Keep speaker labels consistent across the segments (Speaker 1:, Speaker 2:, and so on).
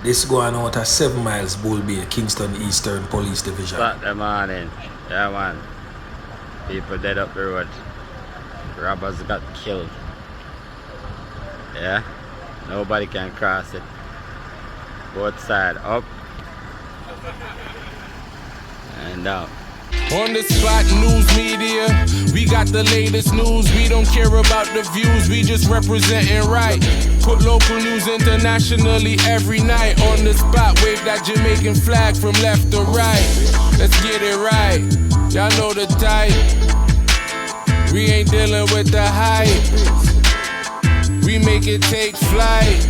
Speaker 1: This going out at 7 miles Bull Bay, Kingston Eastern Police Division.
Speaker 2: Saturday morning. Yeah, man. People dead up the road. Robbers got killed. Yeah. Nobody can cross it. Both sides up and down.
Speaker 3: On the spot, news media, we got the latest news. We don't care about the views, we just representing right. Put local news internationally every night. On the spot, wave that Jamaican flag from left to right. Let's get it right, y'all know the type. We ain't dealing with the hype. We make it take flight.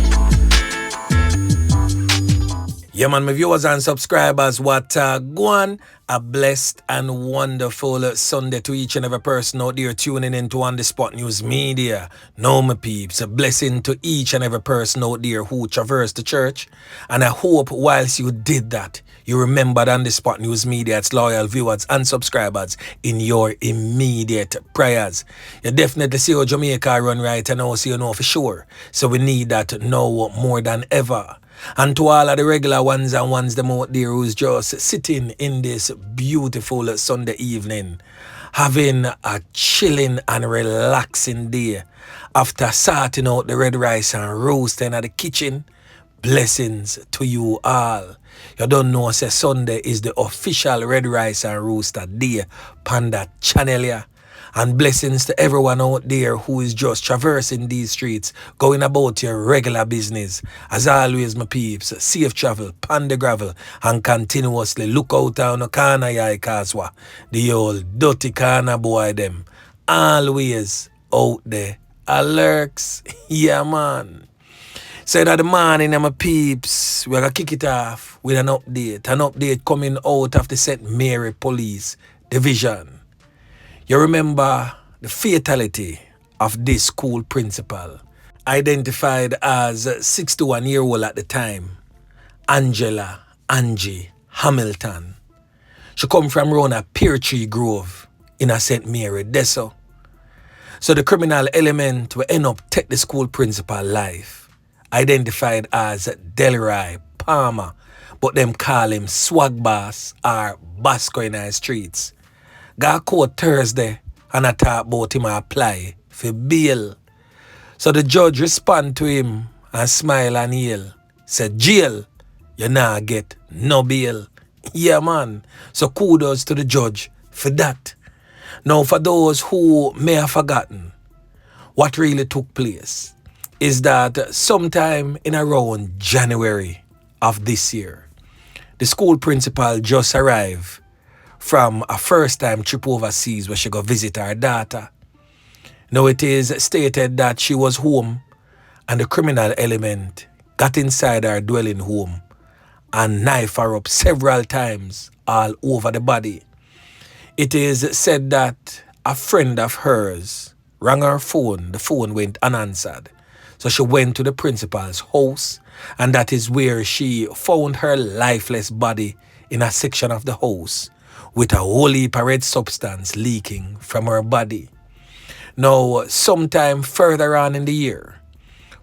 Speaker 1: Yeah, man, my viewers and subscribers, what go on? A blessed and wonderful Sunday to each and every person out there tuning into On The Spot News Media. No, my peeps, a blessing to each and every person out there who traversed the church. And I hope whilst you did that, you remembered On The Spot News Media, its loyal viewers and subscribers in your immediate prayers. You definitely see how Jamaica run right and now, so you know for sure. So we need that now more than ever. And to all of the regular ones and ones them out there who's just sitting in this beautiful Sunday evening, having a chilling and relaxing day after sorting out the red rice and roasting at the kitchen, blessings to you all. You don't know, say Sunday is the official red rice and roaster day on that channel here. And blessings to everyone out there who is just traversing these streets, going about your regular business. As always, my peeps, safe travel, pan the gravel, and continuously look out on the corner, yai kaswa. The old dirty corner boy them. Always out there. Alerts, yeah man. So in the morning, my peeps, we're going to kick it off with an update. An update coming out of the St. Mary Police Division. You remember the fatality of this school principal, identified as 61-year-old at the time, Angela Angie Hamilton. She come from around a pear tree grove in a St. Mary Deso. So the criminal element will end up take the school principal life, identified as Delroy Palmer, but them call him Swag Boss or Basco in our streets. Got court Thursday and I talk about him apply for bail. So the judge respond to him and smile and yell. Said, jail, you nah get no bail. Yeah man, so kudos to the judge for that. Now for those who may have forgotten, what really took place is that sometime in around January of this year, the school principal just arrived from a first-time trip overseas where she go visit her daughter. Now it is stated that she was home and the criminal element got inside her dwelling home and knifed her up several times all over the body. It is said that a friend of hers rang her phone. The phone went unanswered. So she went to the principal's house, and that is where she found her lifeless body in a section of the house, with a whole heap of red substance leaking from her body. Now, sometime further on in the year,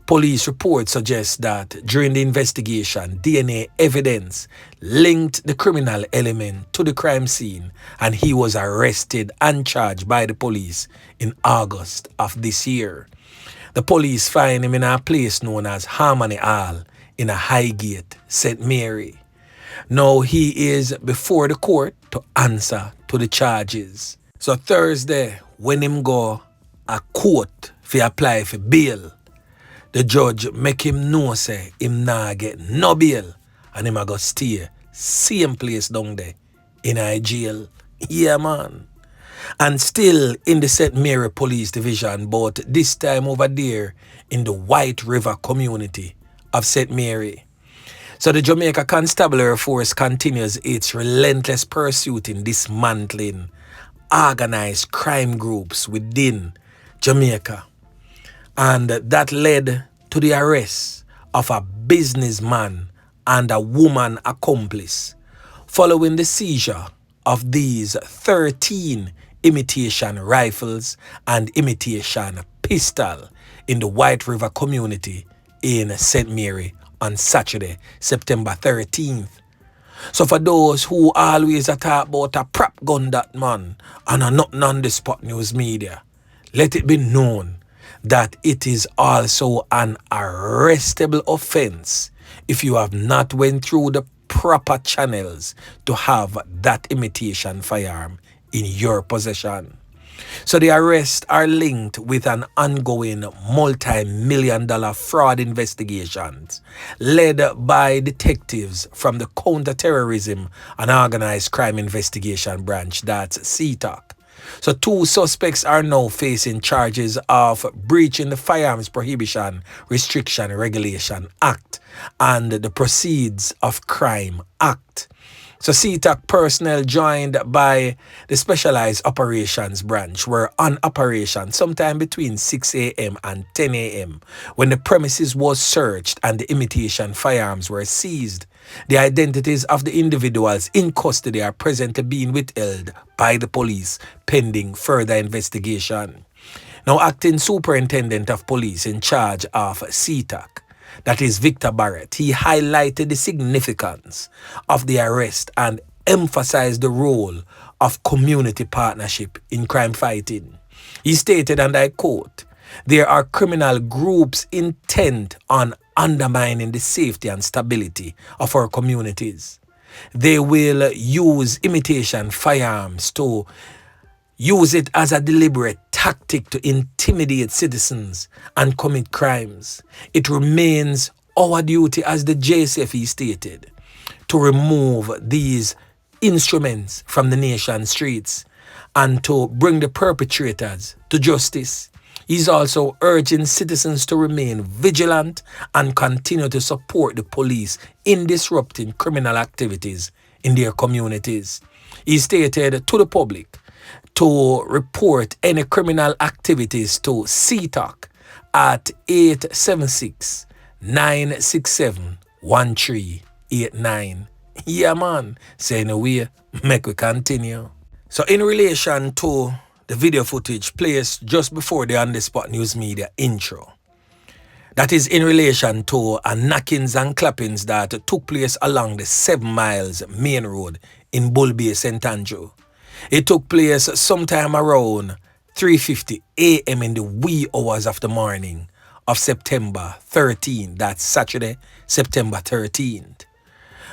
Speaker 1: police reports suggest that during the investigation, DNA evidence linked the criminal element to the crime scene, and he was arrested and charged by the police in August of this year. The police find him in a place known as Harmony Hall in a Highgate, St. Mary. Now he is before the court to answer to the charges. So Thursday, when him go a court for apply for bail, the judge make him know say him nah get no bail and him a go stay same place down there in a jail. Yeah man. And still in the St. Mary Police Division, but this time over there in the White River community of St. Mary. So the Jamaica Constabulary Force continues its relentless pursuit in dismantling organized crime groups within Jamaica. And that led to the arrest of a businessman and a woman accomplice following the seizure of these 13 imitation rifles and imitation pistol in the White River community in St. Mary, on Saturday, September 13th. So for those who always talk about a prop gun that man and a nothing on the spot news media, let it be known that it is also an arrestable offense if you have not went through the proper channels to have that imitation firearm in your possession. So the arrests are linked with an ongoing multi-million-dollar fraud investigations led by detectives from the Counter-Terrorism and Organized Crime Investigation Branch, that's CTOC. So 2 suspects are now facing charges of breaching the Firearms Prohibition Restriction Regulation Act and the Proceeds of Crime Act. So CTOC personnel joined by the Specialized Operations Branch were on operation sometime between 6 a.m. and 10 a.m. when the premises was searched and the imitation firearms were seized. The identities of the individuals in custody are presently being withheld by the police pending further investigation. Now, Acting Superintendent of Police in charge of CTOC, that is Victor Barrett, he highlighted the significance of the arrest and emphasized the role of community partnership in crime fighting. He stated, and I quote, "There are criminal groups intent on undermining the safety and stability of our communities. They will use imitation firearms to use it as a deliberate tactic to intimidate citizens and commit crimes. It remains our duty as the JCFE stated to remove these instruments from the nation's streets and to bring the perpetrators to justice." He's also urging citizens to remain vigilant and continue to support the police in disrupting criminal activities in their communities. He stated to the public to report any criminal activities to CTOC at 876-967-1389. Yeah, man. Saying away, make we continue. So in relation to the video footage placed just before the On The Spot News Media intro, that is in relation to a knockings and clappings that took place along the 7 miles main road in Bull Bay, St. Andrew. It took place sometime around 3:50 a.m. in the wee hours of the morning of September 13th, that's Saturday, September 13th.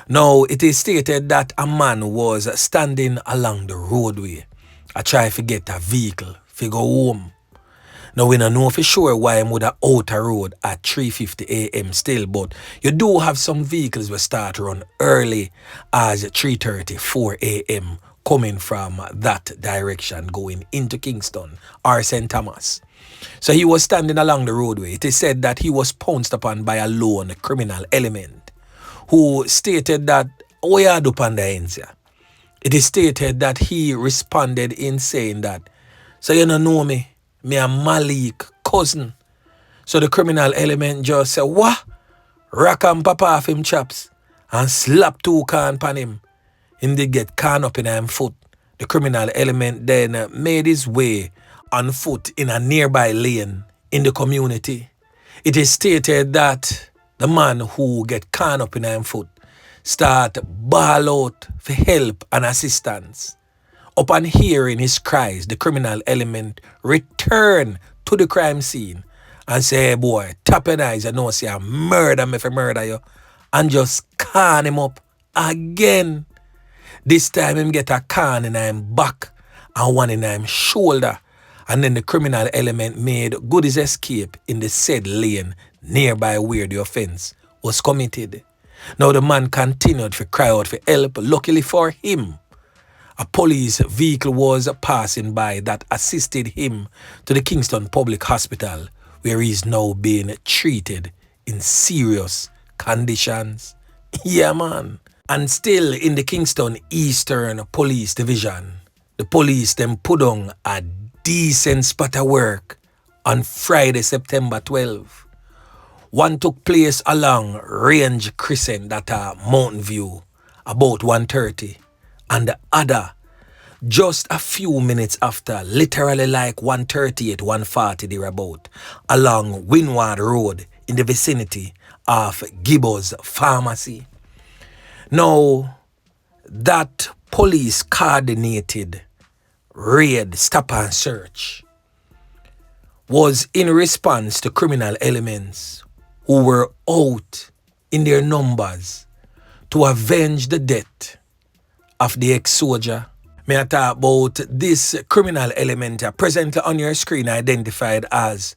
Speaker 1: Now, it is stated that a man was standing along the roadway. I try to get a vehicle to go home. Now, we don't know for sure why I'm with a outer road at 3:50 a.m. still, but you do have some vehicles that start run early as 3:30, 4 a.m. coming from that direction going into Kingston or St. Thomas. So he was standing along the roadway. It is said that he was pounced upon by a lone criminal element who stated that, "Oh, yeah, do panda ends." It is stated that he responded in saying that, "So you don't know me? Me a Malik cousin." So the criminal element just said, "What?" Rock and pop off him chaps and slap 2 can pan him. Him did get can up in him foot. The criminal element then made his way on foot in a nearby lane in the community. It is stated that the man who get can up in him foot start bawl out for help and assistance. Upon hearing his cries, the criminal element returned to the crime scene and say, "Hey boy, tap your eyes, you know, say I murder me for murder you," and just can him up again. This time him get a can in him back and one in him shoulder, and then the criminal element made good his escape in the said lane nearby where the offense was committed. Now the man continued to cry out for help. Luckily for him, a police vehicle was passing by that assisted him to the Kingston Public Hospital, where he is now being treated in serious conditions. Yeah, man. And still in the Kingston Eastern Police Division, the police then put on a decent spot of work on Friday, September 12th. One took place along Range Crescent, that Mountain View, about 1:30, and the other just a few minutes after, literally like 1:38, 1:40 thereabout, along Windward Road in the vicinity of Gibbous Pharmacy. Now, that police coordinated raid, stop and search was in response to criminal elements who were out in their numbers to avenge the death of the ex-soldier. May I talk about this criminal element presently on your screen identified as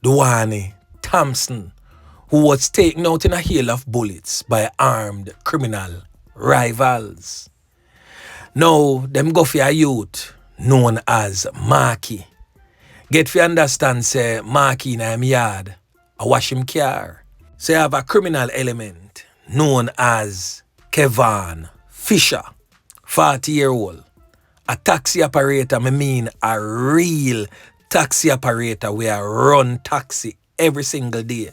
Speaker 1: Duane Thompson, who was taken out in a hail of bullets by armed criminal rivals. Now, them go for a youth known as Markie. Get fi understand say Markie in him yard, I wash him car. So you have a criminal element known as Kevin Fisher, 40-year-old. A taxi operator, I mean a real taxi operator where run taxi every single day.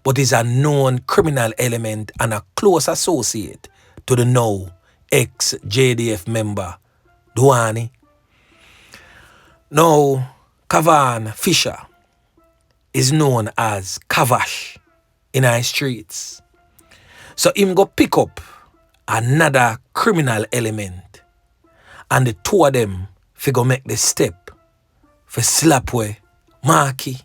Speaker 1: But is a known criminal element and a close associate to the now ex-JDF member, Duane. Now, Kevin Fisher is known as Kavash in our streets. So him go pick up another criminal element and the two of them figure make the step for slap away Markie.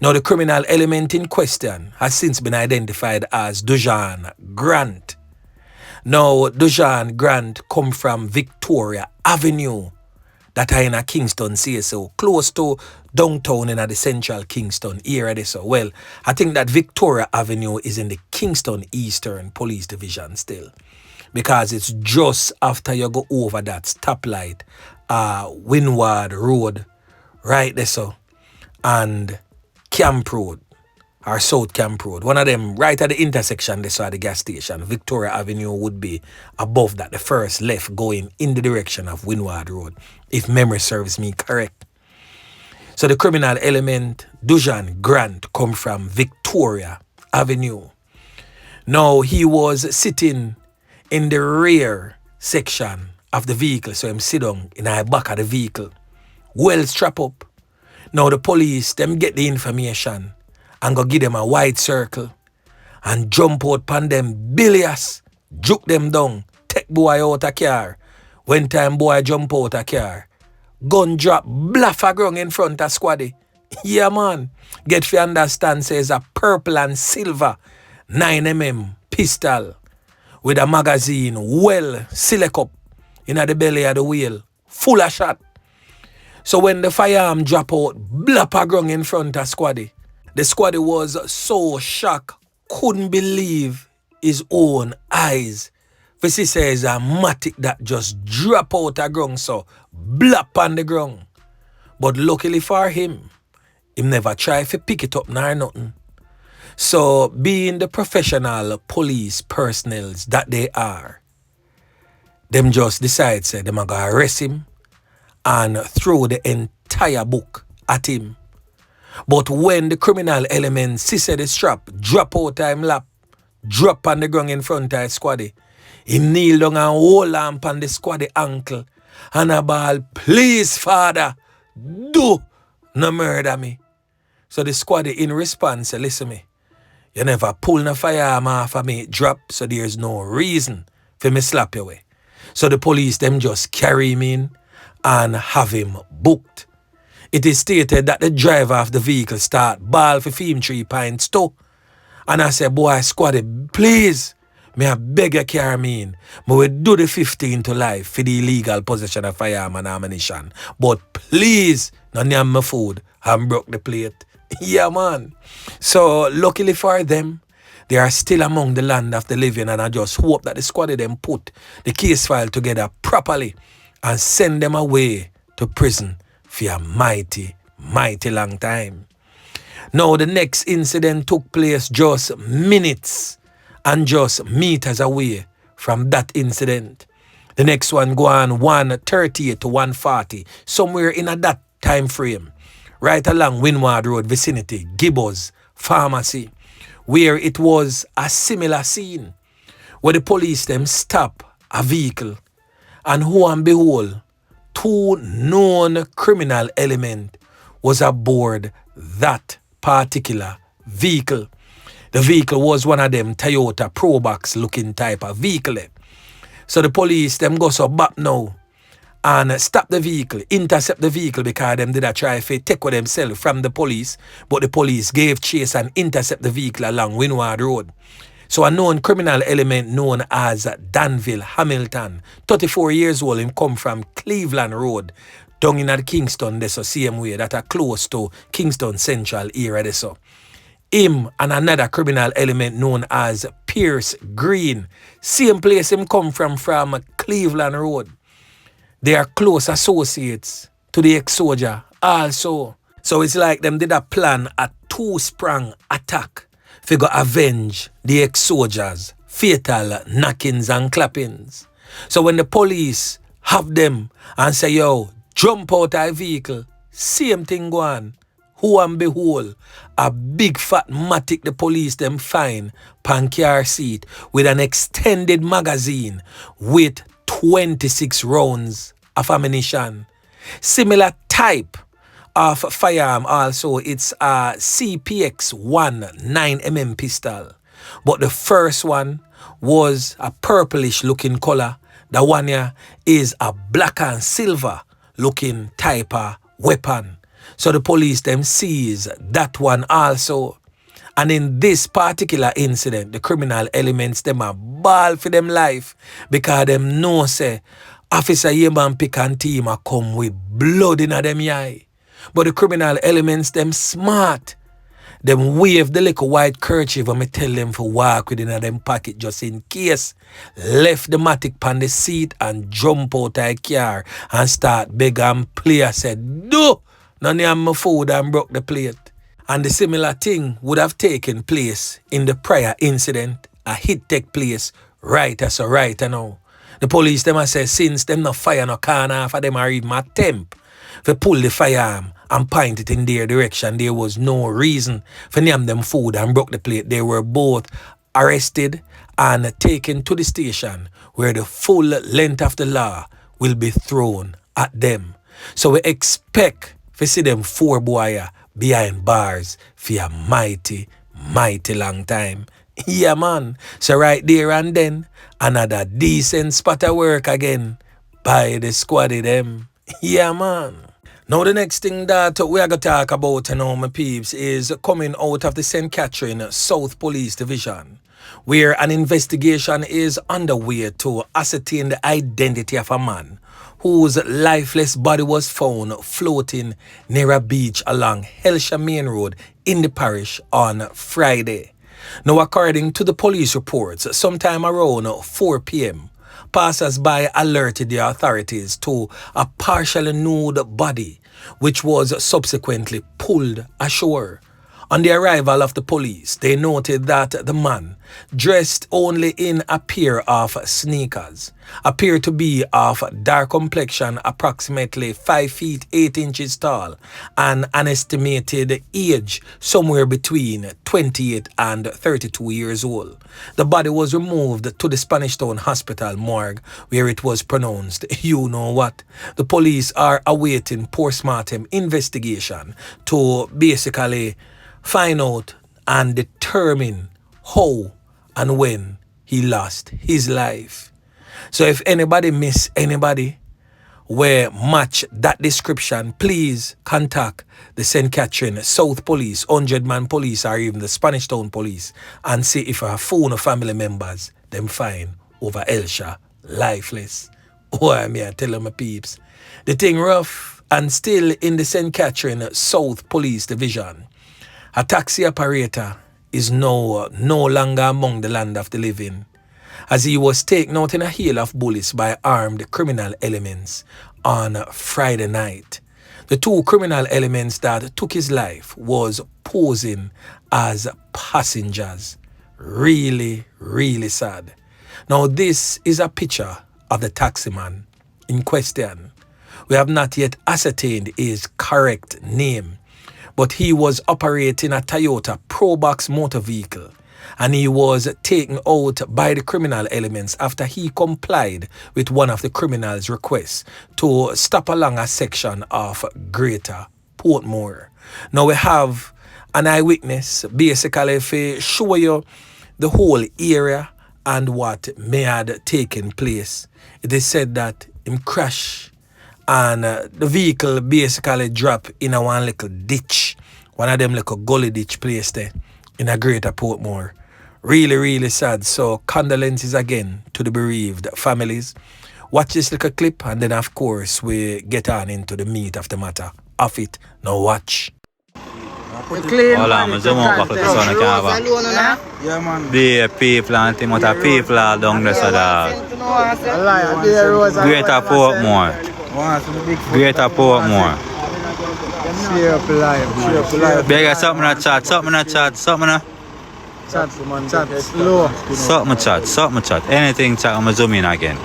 Speaker 1: Now the criminal element in question has since been identified as Dujan Grant. Now Dujan Grant come from Victoria Avenue that are in a Kingston CSO, close to downtown in the central Kingston area. So, well, I think that Victoria Avenue is in the Kingston Eastern Police Division still, because it's just after you go over that stoplight, Windward Road, right there, so, and Camp Road, or South Camp Road. One of them right at the intersection, they saw the gas station. Victoria Avenue would be above that, the first left going in the direction of Windward Road, if memory serves me correct. So the criminal element, Dujan Grant, come from Victoria Avenue. Now he was sitting in the rear section of the vehicle, so him sit down in the back of the vehicle, well strapped up. Now the police, them get the information and go give them a wide circle and jump out pan them bilious, juke them down, take boy out a car. When time boy jump out a car, gun drop, bluff a ground in front of squaddy. Yeah man, get fi understand says a purple and silver 9mm pistol with a magazine well select up in the belly of the wheel, full of shot. So when the firearm drop out, bluff a ground in front of squaddy, the squaddy was so shocked, couldn't believe his own eyes. For she says a matic that just drop out a ground, so blap on the ground. But luckily for him never tried to pick it up nor nothing. So being the professional police personnel that they are, them just decide say them are gonna arrest him and throw the entire book at him. But when the criminal element see the strap drop out of him lap, drop on the ground in front of his squaddy, he kneel down and hold on the squaddy ankle and a ball, please father, do no murder me. So the squaddy in response say, listen me, you never pull no firearm off of me, drop, so there's no reason for me slap you away. So the police them just carry him in and have him booked. It is stated that the driver of the vehicle start ball for him 3 pints too. And I say, boy, squaddy, please, may I beg you carry me in. May we do the 15 to life for the illegal possession of firearm and ammunition. But please, not name my food and broke the plate. Yeah, man. So, luckily for them, they are still among the land of the living, and I just hope that the squaddy them put the case file together properly and send them away to prison for a mighty, mighty long time. Now, the next incident took place just minutes and just meters away from that incident. The next one go on 1:30 to 1:40, somewhere in that time frame, right along Windward Road vicinity, Gibbous Pharmacy, where it was a similar scene, where the police them stop a vehicle, and who and behold, 2 known criminal element was aboard that particular vehicle. The vehicle was one of them Toyota Probox looking type of vehicle. So the police, them go so back now and stop the vehicle, intercept the vehicle because them did a try to take with themselves from the police, but the police gave chase and intercept the vehicle along Windward Road. So a known criminal element known as Danville Hamilton, 34 years old, him come from Cleveland Road, down in the Kingston, there so same way, that are close to Kingston Central area there so. Him and another criminal element known as Pierce Green, same place him come from Cleveland Road. They are close associates to the ex-soldier also. So it's like them did a plan a two-sprung attack to go avenge the ex-soldiers' fatal knockings and clappings. So when the police have them and say, yo, jump out of a vehicle, same thing go on. Who and behold, a big fat matic the police them find pan car seat with an extended magazine with 26 rounds of ammunition. Similar type of firearm also, it's a CPX-1 9mm pistol. But the first one was a purplish looking color. The one here is a black and silver looking type of weapon. So the police them seize that one also. And in this particular incident, the criminal elements them a ball for them life because them know say Officer Yeman Pick and team a come with blood in them eye. But the criminal elements them smart. Them wave the little white kerchief and me tell them for walk within them pocket just in case. Left the matic pan the seat and jump out of the car and start beg and play. I said, do! None of my food and broke the plate. And the similar thing would have taken place in the prior incident. A hit take place right now. The police them a say since them not fire no corner for them are even attempt to pull the firearm and point it in their direction. There was no reason for name them food and broke the plate. They were both arrested and taken to the station where the full length of the law will be thrown at them. So we expect to see them four boys behind bars for a mighty long time. Yeah, man. So right there and then, another decent spot of work again by the squad of them. Yeah, man. Now the next thing that we are going to talk about, my peeps, is coming out of the St. Catherine South Police Division, where an investigation is underway to ascertain the identity of a man whose lifeless body was found floating near a beach along Helsha Main Road in the parish on Friday. Now, according to the police reports, sometime around 4 p.m., passers-by alerted the authorities to a partially nude body, which was subsequently pulled ashore. On the arrival of the police, they noted that the man, dressed only in a pair of sneakers, appeared to be of dark complexion, approximately 5 feet 8 inches tall, and an estimated age somewhere between 28 and 32 years old. The body was removed to the Spanish Town Hospital morgue, where it was pronounced, you know what. The police are awaiting postmortem investigation to basically find out and determine how and when he lost his life. So if anybody miss anybody where match that description, please contact the St. Catherine South Police, 100-man police, or even the Spanish Town Police, and see if a phone of family members them find over Helsha lifeless. Oh, I mean, I tell them my peeps. The thing rough. And still in the St. Catherine South Police Division, a taxi operator is now no longer among the land of the living, as he was taken out in a hail of bullets by armed criminal elements on Friday night. The two criminal elements that took his life was posing as passengers. Really, really sad. Now this is a picture of the taximan in question. We have not yet ascertained his correct name, but he was operating a Toyota Probox motor vehicle, and he was taken out by the criminal elements after he complied with one of the criminals' requests to stop along a section of Greater Portmore. Now we have an eyewitness basically to show you the whole area and what may had taken place. It is said that him crash and the vehicle basically drop in a one little ditch, one of them little gully ditch place there in a Greater Portmore. Really, really sad. So condolences again to the bereaved families. Watch this little clip and then of course we get on into the meat of the matter of it. Now watch.
Speaker 4: Hold on, I'm zoom out back to the sun of camera. Yeah, man. The people and thing, what the people are down there, so that. Greater Portmore. Greater Portmore.
Speaker 5: Share up live.
Speaker 4: Beg something in the chat, something in the chat, something in the
Speaker 5: Chat slow.
Speaker 4: something chat. Anything chat, I'm zoom in again.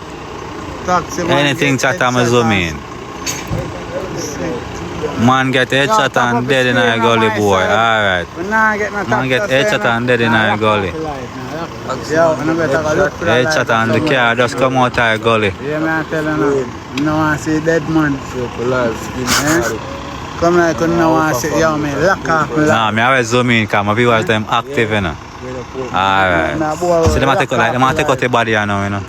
Speaker 4: Anything chat, I'm zoom in. Man get headshot and dead in a gully, boy. Alright. Man get headshot and dead in a gully. Headshot and the car just come out of a gully.
Speaker 5: Yeah, man, telling you. No one see dead man. Come like you no one see, yo, me lock off.
Speaker 4: Nah, me always zoom in because my viewers them active, you know. Alright. So they might take out the body, you know.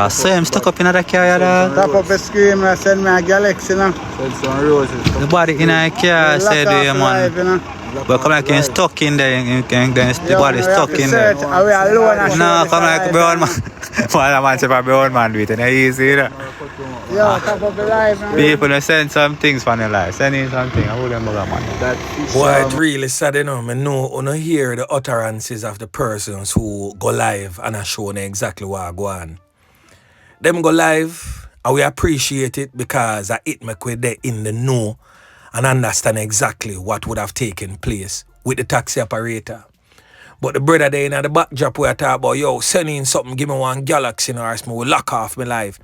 Speaker 4: So I'm stuck up in the car, dog.
Speaker 5: Tap up a screen and send me a galaxy, you know.
Speaker 4: Send some roses. The body in the car said, yeah, man. But come like you're stuck in there, the body stuck in there. No, come like brown man. One man say for brown man do it, and easy, you know.
Speaker 5: Yo, tap up the live, man.
Speaker 4: People send some things from your life. Send in something. I hold them bugger, man.
Speaker 1: Boy, it's really sad, you know. I know you hear the utterances of the persons who go live and are showing exactly what go on. Them go live, and we appreciate it because it make we there in the know and understand exactly what would have taken place with the taxi operator. But the brother there in the backdrop where I talk about, yo, send in something, give me one galaxy, or else me will lock off my life.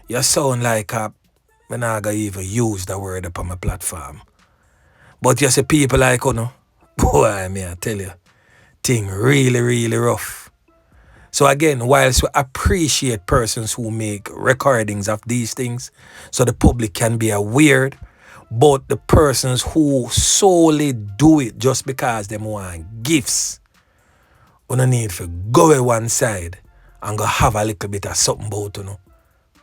Speaker 1: You sound like I'm not going to even use the word upon my platform. But you see people like, you know, boy, I tell you, thing really, really rough. So again, whilst we appreciate persons who make recordings of these things so the public can be aware, but the persons who solely do it just because they want gifts, we don't need to go away one side and go have a little bit of something about, you know.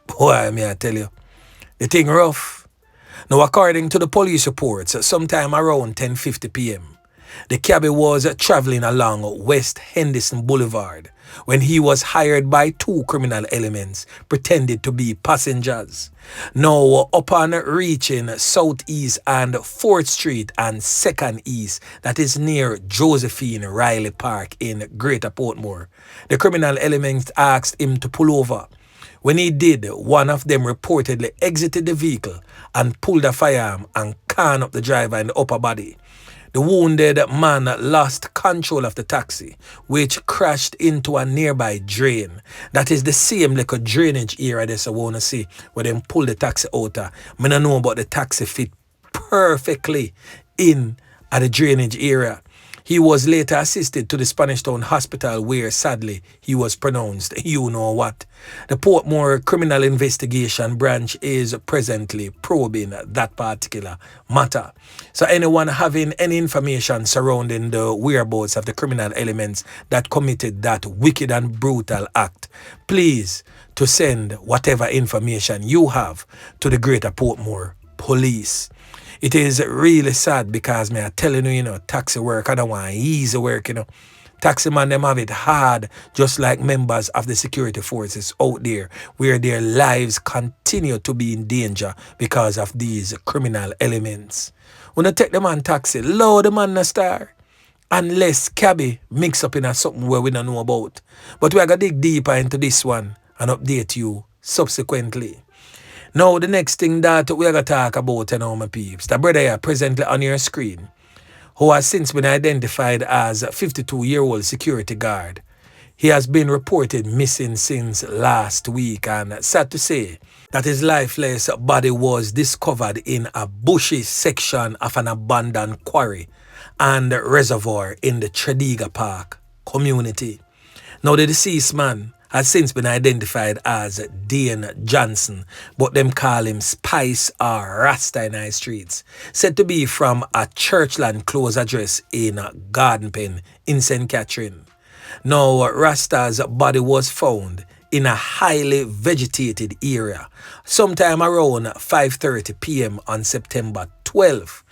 Speaker 1: Boy, I tell you, the thing rough. Now, according to the police reports, sometime around 10:50 p.m., the cabbie was traveling along West Henderson Boulevard when he was hired by two criminal elements pretended to be passengers. Now, upon reaching Southeast and 4th Street and 2nd East, that is near Josephine Riley Park in Greater Portmore, the criminal elements asked him to pull over. When he did, one of them reportedly exited the vehicle and pulled a firearm and canned up the driver in the upper body. The wounded man lost control of the taxi, which crashed into a nearby drain. That is the same like a drainage area that I want to see where they pull the taxi out. I don't know about the taxi fit perfectly in at the drainage area. He was later assisted to the Spanish Town Hospital where sadly he was pronounced you know what. The Portmore Criminal Investigation Branch is presently probing that particular matter. So anyone having any information surrounding the whereabouts of the criminal elements that committed that wicked and brutal act, please to send whatever information you have to the Greater Portmore Police. It is really sad because me are telling you, taxi work, I don't want easy work, Taxi man, them have it hard, just like members of the security forces out there, where their lives continue to be in danger because of these criminal elements. When I take them on taxi, load the man a star. Unless cabbie mix up in a something where we don't know about. But we are going to dig deeper into this one and update you subsequently. Now, the next thing that we're going to talk about, my peeps, the brother here presently on your screen, who has since been identified as a 52-year-old security guard. He has been reported missing since last week, and sad to say that his lifeless body was discovered in a bushy section of an abandoned quarry and reservoir in the Tredegar Park community. Now, the deceased man has since been identified as Dane Johnson, but them call him Spice or Rasta in high streets, said to be from a Churchland close address in Garden Pen in St. Catherine. Now, Rasta's body was found in a highly vegetated area sometime around 5:30 p.m. on September 12.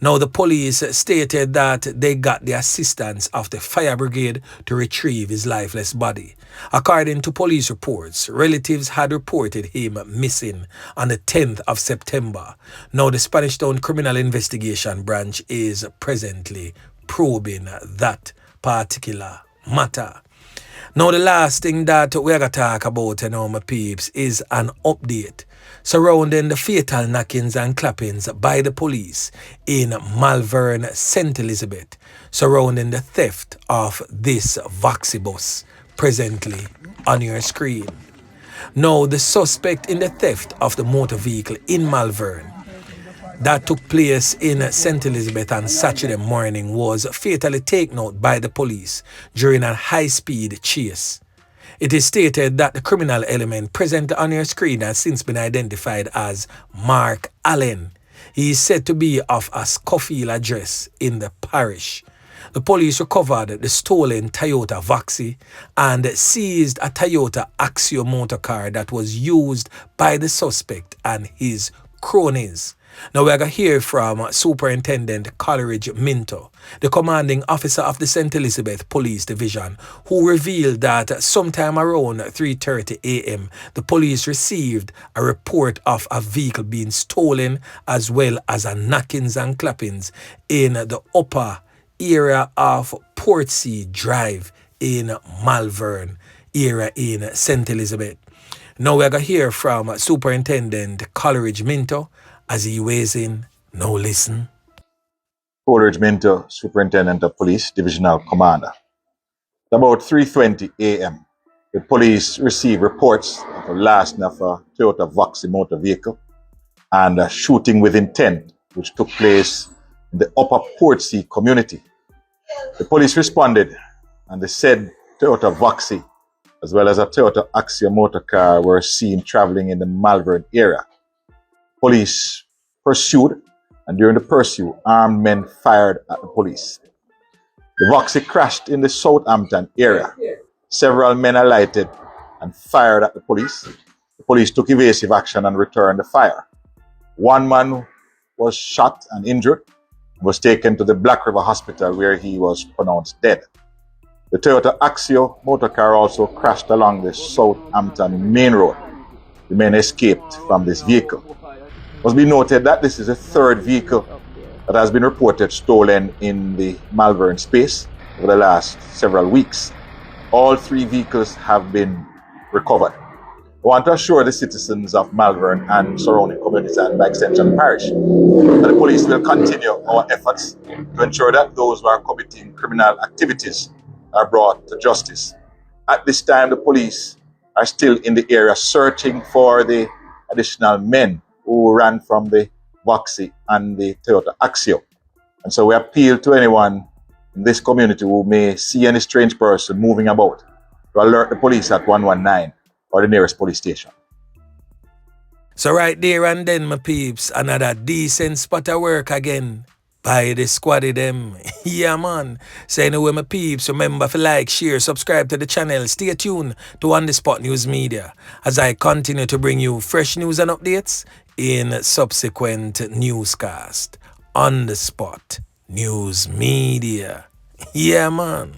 Speaker 1: Now, the police stated that they got the assistance of the fire brigade to retrieve his lifeless body. According to police reports, relatives had reported him missing on the 10th of September. Now, the Spanish Town Criminal Investigation Branch is presently probing that particular matter. Now, the last thing that we're going to talk about, my peeps, is an update surrounding the fatal knockings and clappings by the police in Malvern, St. Elizabeth, surrounding the theft of this Voxy bus presently on your screen. Now, the suspect in the theft of the motor vehicle in Malvern that took place in St. Elizabeth on Saturday morning was fatally taken out by the police during a high-speed chase. It is stated that the criminal element present on your screen has since been identified as Mark Allen. He is said to be of a Scofield address in the parish. The police recovered the stolen Toyota Voxy and seized a Toyota Axio motor car that was used by the suspect and his cronies. Now we're going to hear from Superintendent Coleridge Minto, the commanding officer of the St. Elizabeth Police Division, who revealed that sometime around 3:30 a.m. the police received a report of a vehicle being stolen as well as a knockings and clappings in the upper area of Portsea Drive in Malvern area in St. Elizabeth. Now we're going to hear from Superintendent Coleridge Minto as he weighs in. Now listen.
Speaker 6: Coleridge Minto, Superintendent of Police, Divisional Commander. At about 3:20 a.m., the police received reports of a larceny of a Toyota Voxy motor vehicle and a shooting with intent, which took place in the Upper Portsea community. The police responded, and the said Toyota Voxy, as well as a Toyota Axio motor car, were seen traveling in the Malvern area. Police pursued, and during the pursuit, armed men fired at the police. The Voxy crashed in the Southampton area. Several men alighted and fired at the police. The police took evasive action and returned the fire. One man was shot and injured and was taken to the Black River Hospital, where he was pronounced dead. The Toyota Axio motor car also crashed along the Southampton main road. The men escaped from this vehicle. It must be noted that this is the third vehicle that has been reported stolen in the Malvern space over the last several weeks. All three vehicles have been recovered. I want to assure the citizens of Malvern and surrounding communities and by extension parish that the police will continue our efforts to ensure that those who are committing criminal activities are brought to justice. At this time, the police are still in the area searching for the additional men who ran from the Voxy and the Toyota Axio. And so we appeal to anyone in this community who may see any strange person moving about to alert the police at 119 or the nearest police station.
Speaker 1: So right there and then, my peeps, another decent spot of work again by the squaddy them. Yeah, man. So anyway, my peeps, remember to like, share, subscribe to the channel. Stay tuned to On The Spot News Media as I continue to bring you fresh news and updates in subsequent newscast. On The Spot News Media. Yeah, man.